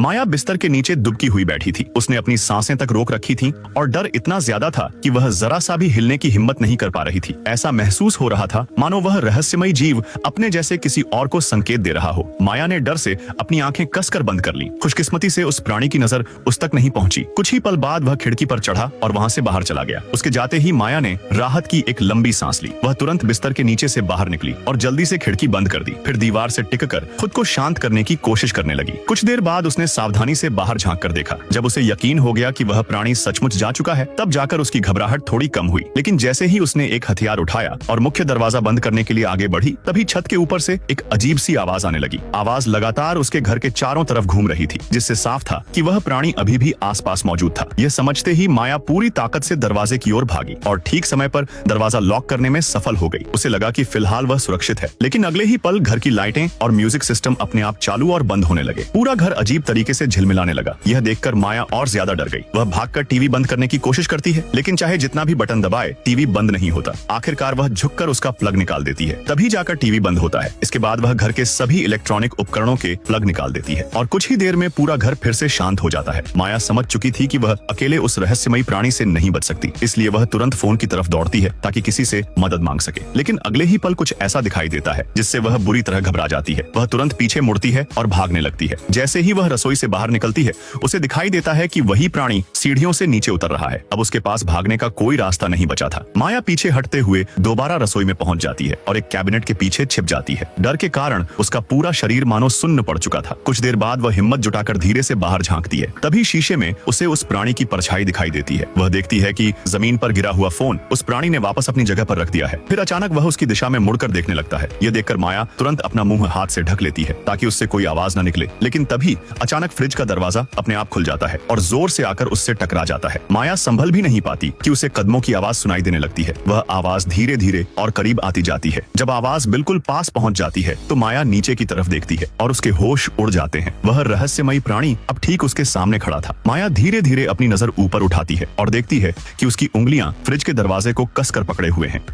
माया बिस्तर के नीचे दुबकी हुई बैठी थी। उसने अपनी सांसें तक रोक रखी थी और डर इतना ज्यादा था कि वह जरा सा भी हिलने की हिम्मत नहीं कर पा रही थी। ऐसा महसूस हो रहा था मानो वह रहस्यमयी जीव अपने जैसे किसी और को संकेत दे रहा हो। माया ने डर से अपनी आंखें कसकर बंद कर ली। खुशकिस्मती से उस प्राणी की नजर उस तक नहीं पहुंची। कुछ ही पल बाद वह खिड़की पर चढ़ा और वहां से बाहर चला गया। उसके जाते ही माया ने राहत की एक लंबी सांस ली। वह तुरंत बिस्तर के नीचे से बाहर निकली और जल्दी से खिड़की बंद कर दी। फिर दीवार से टिककर खुद को शांत करने की कोशिश करने लगी। कुछ देर बाद उसने सावधानी से बाहर झांक कर देखा। जब उसे यकीन हो गया कि वह प्राणी सचमुच जा चुका है, तब जाकर उसकी घबराहट थोड़ी कम हुई। लेकिन जैसे ही उसने एक हथियार उठाया और मुख्य दरवाजा बंद करने के लिए आगे बढ़ी, तभी छत के ऊपर से एक अजीब सी आवाज आने लगी। आवाज लगातार उसके घर के चारों तरफ घूम रही थी, जिससे साफ था कि वह प्राणी अभी भी आसपास मौजूद था। यह समझते ही माया पूरी ताकत से दरवाजे की ओर भागी और ठीक समय पर दरवाजा लॉक करने में सफल हो गई। उसे लगा कि फिलहाल वह सुरक्षित है, लेकिन अगले ही पल घर की लाइटें और म्यूजिक सिस्टम अपने आप चालू और बंद होने लगे। पूरा घर अजीब तरीके से झिलमिलाने लगा। यह देखकर माया और ज्यादा डर गई। वह भागकर टीवी बंद करने की कोशिश करती है, लेकिन चाहे जितना भी बटन दबाए, टीवी बंद नहीं होता। आखिरकार वह झुककर उसका प्लग निकाल देती है, तभी जाकर टीवी बंद होता है। इसके बाद वह घर के सभी इलेक्ट्रॉनिक उपकरणों के प्लग निकाल देती है और कुछ ही देर में पूरा घर फिर से शांत हो जाता है। माया समझ चुकी थी कि वह अकेले उस रहस्यमयी प्राणी से नहीं बच सकती, इसलिए वह तुरंत फोन की तरफ दौड़ती है ताकि किसी से मदद मांग सके। लेकिन अगले ही पल कुछ ऐसा दिखाई देता है जिससे वह बुरी तरह घबरा जाती है। वह तुरंत पीछे मुड़ती है और भागने लगती है। जैसे ही वह रसोई से बाहर निकलती है, उसे दिखाई देता है कि वही प्राणी सीढ़ियों से नीचे उतर रहा है। अब उसके पास भागने का कोई रास्ता नहीं बचा था। माया पीछे हटते हुए दोबारा रसोई में पहुंच जाती है और एक कैबिनेट के पीछे छिप जाती है। डर के कारण उसका पूरा शरीर मानो सुन्न पड़ चुका था। कुछ देर बाद वह हिम्मत जुटाकर धीरे से बाहर झांकती है। तभी शीशे में उसे उस प्राणी की परछाई दिखाई देती है। वह देखती है कि जमीन पर गिरा हुआ फोन उस प्राणी ने वापस अपनी जगह पर रख दिया है। फिर अचानक वह उसकी दिशा में मुड़कर देखने लगता है। यह देखकर माया तुरंत अपना मुंह हाथ से ढक लेती है ताकि उससे कोई आवाज न निकले। लेकिन तभी अचानक फ्रिज का दरवाजा अपने आप खुल जाता है और जोर से आकर उससे टकरा जाता है। माया संभल भी नहीं पाती कि उसे कदमों की आवाज सुनाई देने लगती है। वह आवाज धीरे धीरे और करीब आती जाती है। जब आवाज बिल्कुल पास पहुंच जाती है, तो माया नीचे की तरफ देखती है और उसके होश उड़ जाते हैं। वह रहस्यमयी प्राणी अब ठीक उसके सामने खड़ा था। माया धीरे धीरे अपनी नजर ऊपर उठाती है और देखती है कि उसकी उंगलियां फ्रिज के दरवाजे को कसकर पकड़े हुए हैं।